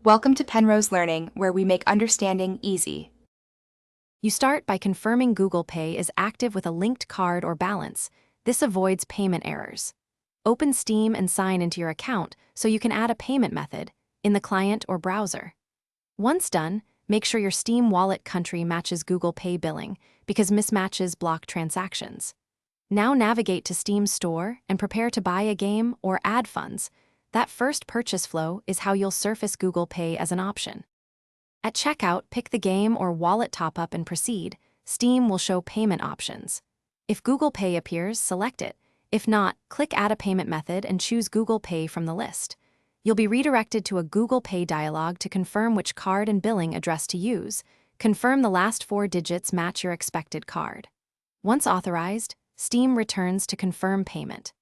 Welcome to Penrose Learning, where we make understanding easy. You start by confirming Google Pay is active with a linked card or balance. This avoids payment errors. Open Steam and sign into your account so you can add a payment method in the client or browser. Once done, make sure your Steam wallet country matches Google Pay billing because mismatches block transactions. Now navigate to Steam Store and prepare to buy a game or add funds. That first purchase flow is how you'll surface Google Pay as an option. At checkout, pick the game or wallet top-up and proceed. Steam will show payment options. If Google Pay appears, select it. If not, click Add a Payment Method and choose Google Pay from the list. You'll be redirected to a Google Pay dialog to confirm which card and billing address to use. Confirm the last 4 digits match your expected card. Once authorized, Steam returns to confirm payment.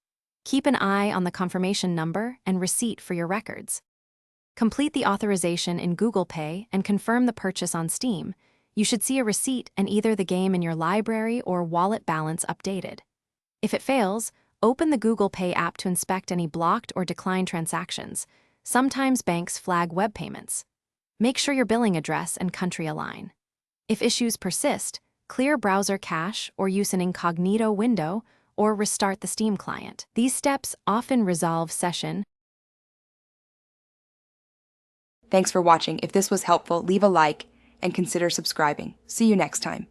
Keep an eye on the confirmation number and receipt for your records. Complete the authorization in Google Pay and confirm the purchase on Steam. You should see a receipt and either the game in your library or wallet balance updated. If it fails, open the Google Pay app to inspect any blocked or declined transactions. Sometimes banks flag web payments. Make sure your billing address and country align. If issues persist, clear browser cache or use an incognito window or restart the Steam client. These steps often resolve session. Thanks for watching. If this was helpful, leave a like and consider subscribing. See you next time.